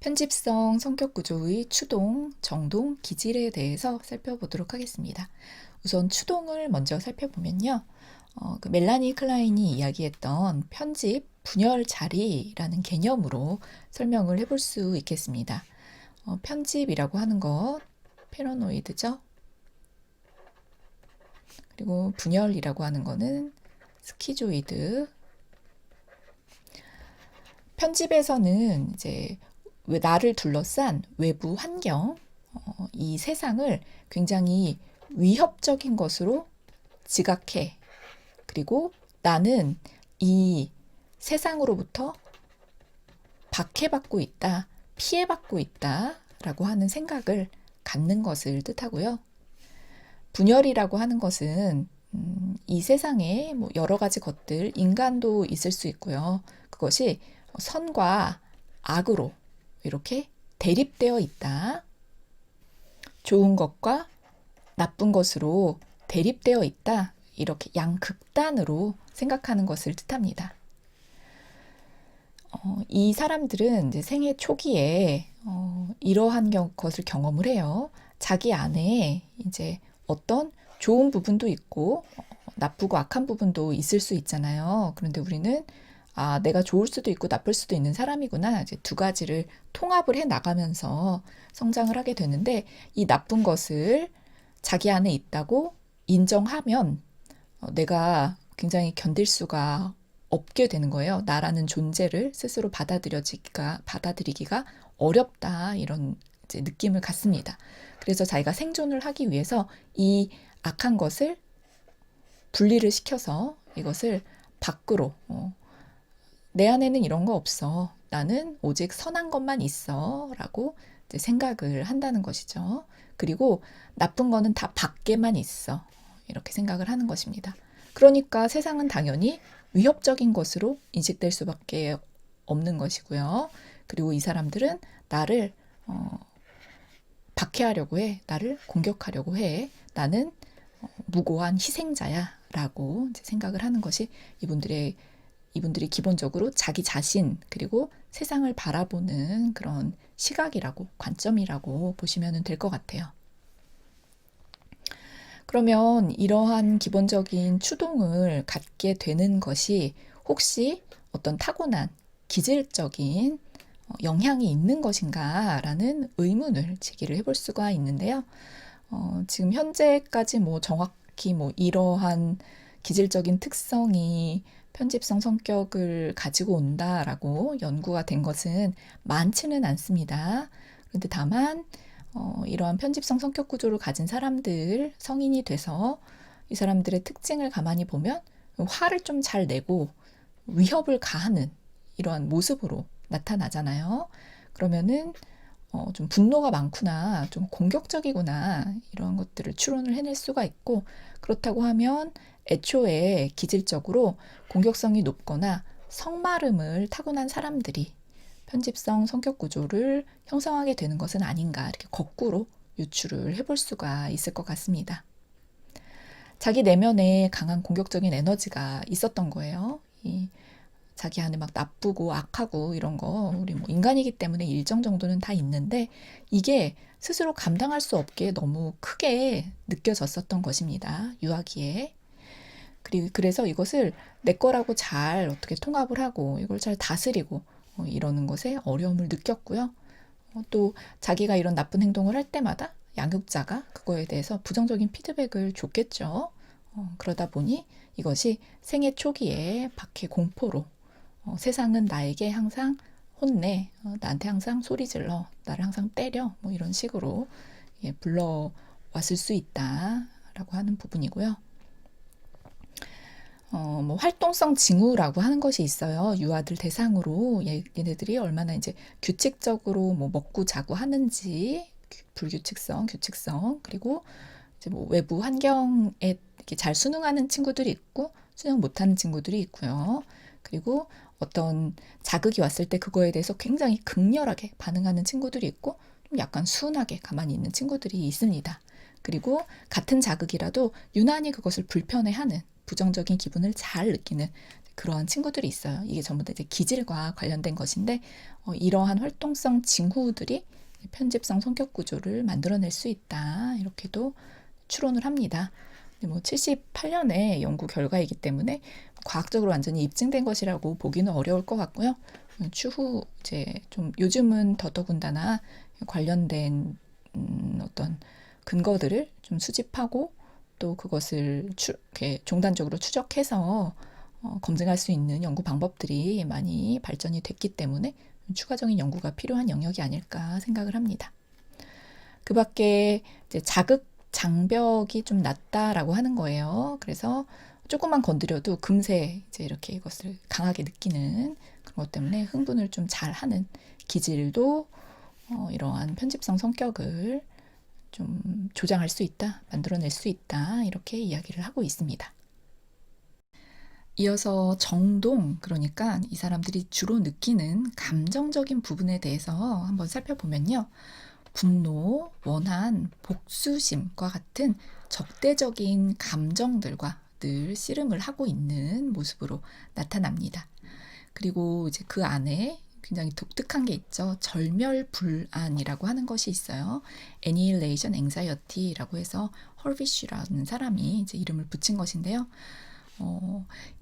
편집성 성격 구조의 추동, 정동, 기질에 대해서 살펴보도록 하겠습니다. 우선 추동을 먼저 살펴보면요. 그 멜라니 클라인이 이야기했던 편집, 분열 자리라는 개념으로 설명을 해볼 수 있겠습니다. 편집이라고 하는 것, 패러노이드죠. 그리고 분열이라고 하는 거는 스키조이드. 편집에서는 이제 나를 둘러싼 외부 환경, 이 세상을 굉장히 위협적인 것으로 지각해. 그리고 나는 이 세상으로부터 박해받고 있다, 피해받고 있다 라고 하는 생각을 갖는 것을 뜻하고요. 분열이라고 하는 것은 이 세상에 뭐 여러 가지 것들, 인간도 있을 수 있고요. 그것이 선과 악으로 이렇게 대립되어 있다. 좋은 것과 나쁜 것으로 대립되어 있다. 이렇게 양극단으로 생각하는 것을 뜻합니다. 이 사람들은 이제 생애 초기에 이러한 것을 경험을 해요. 자기 안에 이제 어떤 좋은 부분도 있고 나쁘고 악한 부분도 있을 수 있잖아요. 그런데 우리는 내가 좋을 수도 있고 나쁠 수도 있는 사람이구나. 이제 두 가지를 통합을 해 나가면서 성장을 하게 되는데 이 나쁜 것을 자기 안에 있다고 인정하면 내가 굉장히 견딜 수가 없게 되는 거예요. 나라는 존재를 스스로 받아들이기가 어렵다. 이런 이제 느낌을 갖습니다. 그래서 자기가 생존을 하기 위해서 이 악한 것을 분리를 시켜서 이것을 밖으로 내 안에는 이런 거 없어. 나는 오직 선한 것만 있어. 라고 이제 생각을 한다는 것이죠. 그리고 나쁜 거는 다 밖에만 있어. 이렇게 생각을 하는 것입니다. 그러니까 세상은 당연히 위협적인 것으로 인식될 수밖에 없는 것이고요. 그리고 이 사람들은 나를 박해하려고 해. 나를 공격하려고 해. 나는 무고한 희생자야. 라고 이제 생각을 하는 것이 이분들이 기본적으로 자기 자신 그리고 세상을 바라보는 그런 시각이라고 관점이라고 보시면 될 것 같아요. 그러면 이러한 기본적인 추동을 갖게 되는 것이 혹시 어떤 타고난 기질적인 영향이 있는 것인가 라는 의문을 제기를 해볼 수가 있는데요. 지금 현재까지 정확히 이러한 기질적인 특성이 편집성 성격을 가지고 온다라고 연구가 된 것은 많지는 않습니다. 그런데 다만 이러한 편집성 성격 구조를 가진 사람들, 성인이 돼서 이 사람들의 특징을 가만히 보면 화를 좀 잘 내고 위협을 가하는 이러한 모습으로 나타나잖아요. 그러면은 좀 분노가 많구나, 좀 공격적이구나 이런 것들을 추론을 해낼 수가 있고 그렇다고 하면 애초에 기질적으로 공격성이 높거나 성마름을 타고난 사람들이 편집성 성격 구조를 형성하게 되는 것은 아닌가 이렇게 거꾸로 유추를 해볼 수가 있을 것 같습니다. 자기 내면에 강한 공격적인 에너지가 있었던 거예요. 자기 안에 나쁘고 악하고 이런 거 우리 인간이기 때문에 일정 정도는 다 있는데 이게 스스로 감당할 수 없게 너무 크게 느껴졌었던 것입니다. 유아기에. 그래서 이것을 내 거라고 잘 어떻게 통합을 하고 이걸 잘 다스리고 이러는 것에 어려움을 느꼈고요. 또 자기가 이런 나쁜 행동을 할 때마다 양육자가 그거에 대해서 부정적인 피드백을 줬겠죠. 그러다 보니 이것이 생애 초기에 박해 공포로 세상은 나에게 항상 혼내, 나한테 항상 소리 질러, 나를 항상 때려 이런 식으로 불러왔을 수 있다라고 하는 부분이고요. 활동성 징후라고 하는 것이 있어요. 유아들 대상으로 얘네들이 얼마나 이제 규칙적으로 먹고 자고 하는지 불규칙성, 규칙성 그리고 이제 외부 환경에 이렇게 잘 순응하는 친구들이 있고 순응 못하는 친구들이 있고요. 그리고 어떤 자극이 왔을 때 그거에 대해서 굉장히 극렬하게 반응하는 친구들이 있고 좀 약간 순하게 가만히 있는 친구들이 있습니다. 그리고 같은 자극이라도 유난히 그것을 불편해하는 부정적인 기분을 잘 느끼는 그러한 친구들이 있어요. 이게 전부 다 이제 기질과 관련된 것인데 이러한 활동성 징후들이 편집성 성격 구조를 만들어낼 수 있다. 이렇게도 추론을 합니다. 뭐 78년의 연구 결과이기 때문에 과학적으로 완전히 입증된 것이라고 보기는 어려울 것 같고요. 추후 이제 좀 요즘은 더더군다나 관련된 어떤 근거들을 좀 수집하고 또 그것을 이렇게 종단적으로 추적해서 검증할 수 있는 연구 방법들이 많이 발전이 됐기 때문에 추가적인 연구가 필요한 영역이 아닐까 생각을 합니다. 그 밖에 이제 자극 장벽이 좀 낮다라고 하는 거예요. 그래서 조금만 건드려도 금세 이제 이렇게 이것을 강하게 느끼는 그런 것 때문에 흥분을 좀 잘하는 기질도 이러한 편집성 성격을 좀 조장할 수 있다, 만들어낼 수 있다, 이렇게 이야기를 하고 있습니다. 이어서 정동, 그러니까 이 사람들이 주로 느끼는 감정적인 부분에 대해서 한번 살펴보면요. 분노, 원한, 복수심과 같은 적대적인 감정들과 늘 씨름을 하고 있는 모습으로 나타납니다. 그리고 이제 그 안에 굉장히 독특한 게 있죠. 절멸불안이라고 하는 것이 있어요. Annihilation Anxiety라고 해서 헐비쉬라는 사람이 이제 이름을 붙인 것인데요.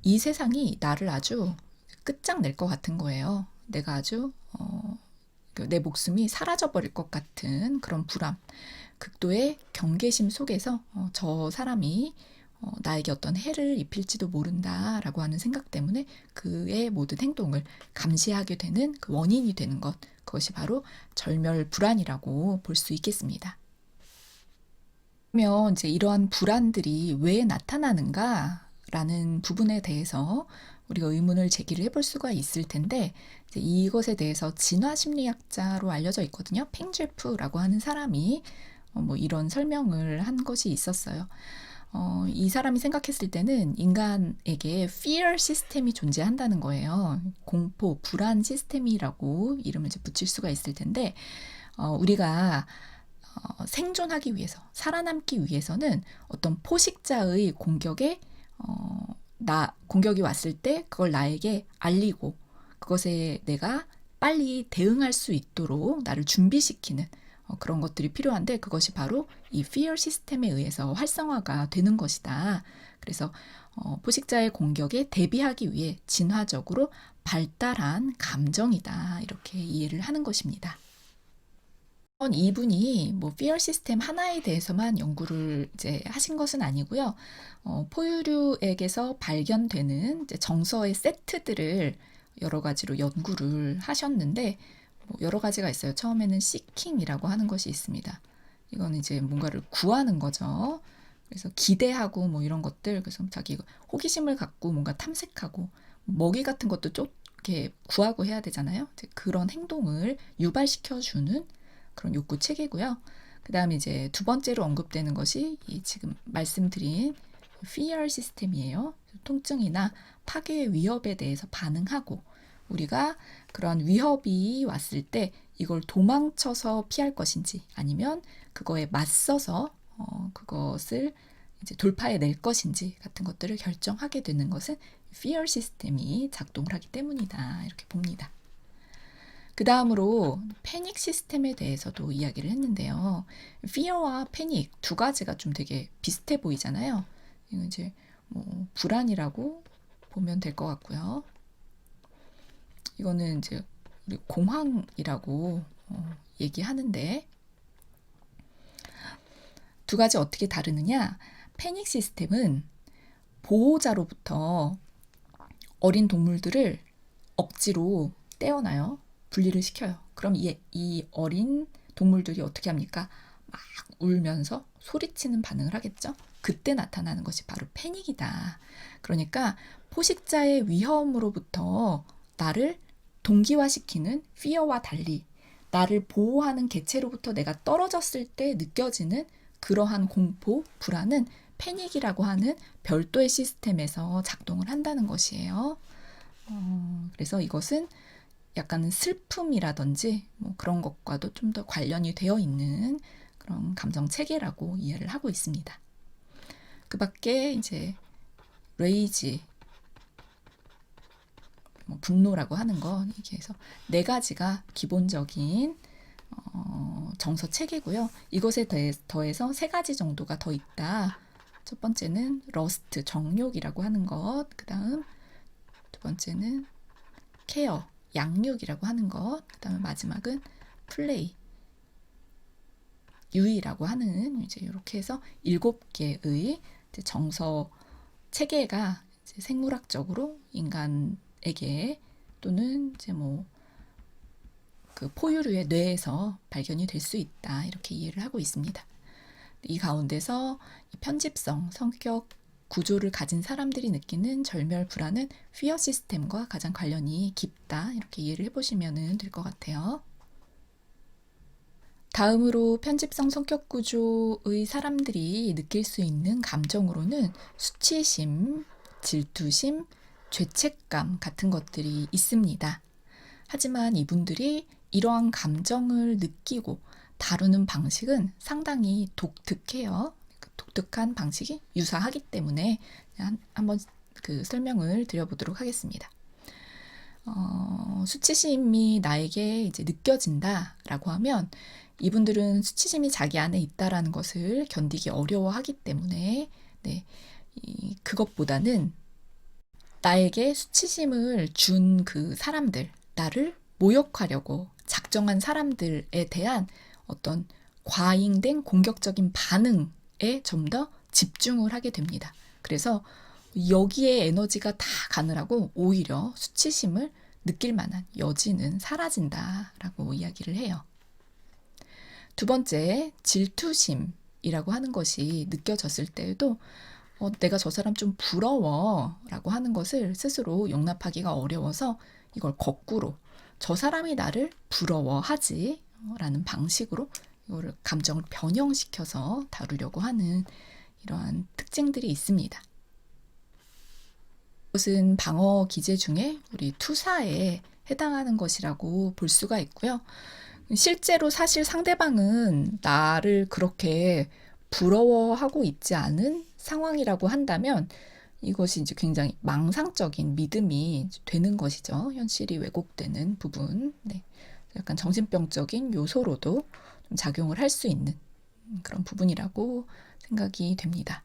이 세상이 나를 아주 끝장낼 것 같은 거예요. 내가 아주 내 목숨이 사라져버릴 것 같은 그런 불안, 극도의 경계심 속에서 저 사람이 나에게 어떤 해를 입힐지도 모른다라고 하는 생각 때문에 그의 모든 행동을 감시하게 되는 그 원인이 되는 것, 그것이 바로 절멸불안이라고 볼 수 있겠습니다. 그러면 이제 이러한 불안들이 왜 나타나는가라는 부분에 대해서 우리가 의문을 제기를 해볼 수가 있을 텐데 이제 이것에 대해서 진화심리학자로 알려져 있거든요. 팽제프라고 하는 사람이 뭐 이런 설명을 한 것이 있었어요. 이 사람이 생각했을 때는 인간에게 fear 시스템이 존재한다는 거예요. 공포, 불안 시스템이라고 이름을 이제 붙일 수가 있을 텐데 우리가 생존하기 위해서, 살아남기 위해서는 어떤 포식자의 공격에 공격이 왔을 때 그걸 나에게 알리고 그것에 내가 빨리 대응할 수 있도록 나를 준비시키는 그런 것들이 필요한데 그것이 바로 이 fear 시스템에 의해서 활성화가 되는 것이다. 그래서 포식자의 공격에 대비하기 위해 진화적으로 발달한 감정이다. 이렇게 이해를 하는 것입니다. 이분이 뭐 fear 시스템 하나에 대해서만 연구를 이제 하신 것은 아니고요. 포유류에게서 발견되는 이제 정서의 세트들을 여러 가지로 연구를 하셨는데 뭐 여러 가지가 있어요. 처음에는 seeking이라고 하는 것이 있습니다. 이건 이제 뭔가를 구하는 거죠. 그래서 기대하고 뭐 이런 것들, 그래서 자기 호기심을 갖고 뭔가 탐색하고 먹이 같은 것도 좀 이렇게 구하고 해야 되잖아요. 이제 그런 행동을 유발시켜주는 그런 욕구 체계고요. 그 다음에 이제 두 번째로 언급되는 것이 이 지금 말씀드린 fear 시스템이에요. 통증이나 파괴 위협에 대해서 반응하고 우리가 그런 위협이 왔을 때 이걸 도망쳐서 피할 것인지 아니면 그거에 맞서서 그것을 이제 돌파해 낼 것인지 같은 것들을 결정하게 되는 것은 fear 시스템이 작동을 하기 때문이다. 이렇게 봅니다. 그 다음으로 패닉 시스템에 대해서도 이야기를 했는데요. fear와 패닉 두 가지가 좀 되게 비슷해 보이잖아요. 이건 이제 뭐 불안이라고 보면 될 것 같고요. 이거는 이제 우리 공황이라고 얘기하는데 두 가지 어떻게 다르느냐? 패닉 시스템은 보호자로부터 어린 동물들을 억지로 떼어놔요. 분리를 시켜요. 그럼 이 어린 동물들이 어떻게 합니까? 막 울면서 소리치는 반응을 하겠죠? 그때 나타나는 것이 바로 패닉이다. 그러니까 포식자의 위험으로부터 나를 동기화시키는 fear와 달리 나를 보호하는 개체로부터 내가 떨어졌을 때 느껴지는 그러한 공포, 불안은 패닉이라고 하는 별도의 시스템에서 작동을 한다는 것이에요. 그래서 이것은 약간 슬픔이라든지 뭐 그런 것과도 좀 더 관련이 되어 있는 그런 감정 체계라고 이해를 하고 있습니다. 그 밖에 이제 레이지, 뭐 분노라고 하는 것, 이렇게 해서 네 가지가 기본적인 정서 체계고요. 이것에 더해서 세 가지 정도가 더 있다. 첫 번째는 러스트, 정욕이라고 하는 것. 그 다음 두 번째는 케어, 양육이라고 하는 것. 그 다음에 마지막은 플레이, 유의라고 하는, 이제 이렇게 해서 7개의 정서 체계가 이제 생물학적으로 인간에게 또는 이제 뭐 그 포유류의 뇌에서 발견이 될 수 있다. 이렇게 이해를 하고 있습니다. 이 가운데서 편집성, 성격 구조를 가진 사람들이 느끼는 절멸 불안은 피어 시스템과 가장 관련이 깊다. 이렇게 이해를 해보시면 될 것 같아요. 다음으로 편집성 성격 구조의 사람들이 느낄 수 있는 감정으로는 수치심, 질투심, 죄책감 같은 것들이 있습니다. 하지만 이분들이 이러한 감정을 느끼고 다루는 방식은 상당히 독특해요. 독특한 방식이 유사하기 때문에 한번 그 설명을 드려보도록 하겠습니다. 수치심이 나에게 이제 느껴진다라고 하면 이분들은 수치심이 자기 안에 있다라는 것을 견디기 어려워하기 때문에 그것보다는 나에게 수치심을 준 그 사람들, 나를 모욕하려고 작정한 사람들에 대한 어떤 과잉된 공격적인 반응에 좀 더 집중을 하게 됩니다. 그래서 여기에 에너지가 다 가느라고 오히려 수치심을 느낄 만한 여지는 사라진다라고 이야기를 해요. 두 번째, 질투심이라고 하는 것이 느껴졌을 때에도 내가 저 사람 좀 부러워 라고 하는 것을 스스로 용납하기가 어려워서 이걸 거꾸로 저 사람이 나를 부러워하지 라는 방식으로 이거를 감정을 변형시켜서 다루려고 하는 이러한 특징들이 있습니다. 이것은 방어 기제 중에 우리 투사에 해당하는 것이라고 볼 수가 있고요. 실제로 사실 상대방은 나를 그렇게 부러워하고 있지 않은 상황이라고 한다면 이것이 이제 굉장히 망상적인 믿음이 되는 것이죠. 현실이 왜곡되는 부분. 약간 정신병적인 요소로도 좀 작용을 할 수 있는 그런 부분이라고 생각이 됩니다.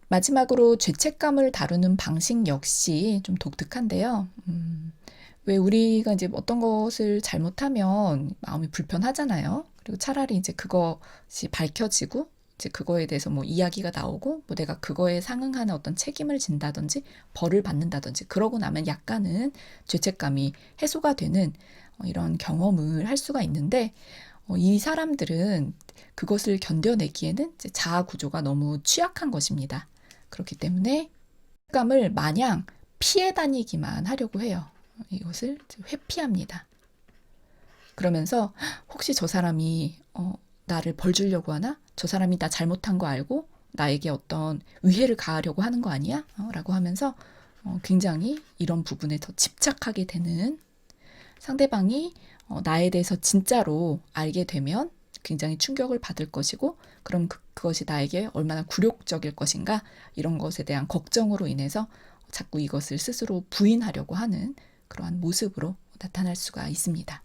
마지막으로 죄책감을 다루는 방식 역시 좀 독특한데요. 왜 우리가 이제 어떤 것을 잘못하면 마음이 불편하잖아요. 그리고 차라리 이제 그것이 밝혀지고 이제 그거에 대해서 뭐 이야기가 나오고 뭐 내가 그거에 상응하는 어떤 책임을 진다든지 벌을 받는다든지 그러고 나면 약간은 죄책감이 해소가 되는 이런 경험을 할 수가 있는데 이 사람들은 그것을 견뎌내기에는 이제 자아 구조가 너무 취약한 것입니다. 그렇기 때문에 죄책감을 마냥 피해 다니기만 하려고 해요. 이것을 회피합니다. 그러면서 혹시 저 사람이 나를 벌 주려고 하나? 저 사람이 나 잘못한 거 알고 나에게 어떤 위해를 가하려고 하는 거 아니야? 라고 하면서 굉장히 이런 부분에 더 집착하게 되는, 상대방이 나에 대해서 진짜로 알게 되면 굉장히 충격을 받을 것이고 그럼 그것이 나에게 얼마나 굴욕적일 것인가, 이런 것에 대한 걱정으로 인해서 자꾸 이것을 스스로 부인하려고 하는 그러한 모습으로 나타날 수가 있습니다.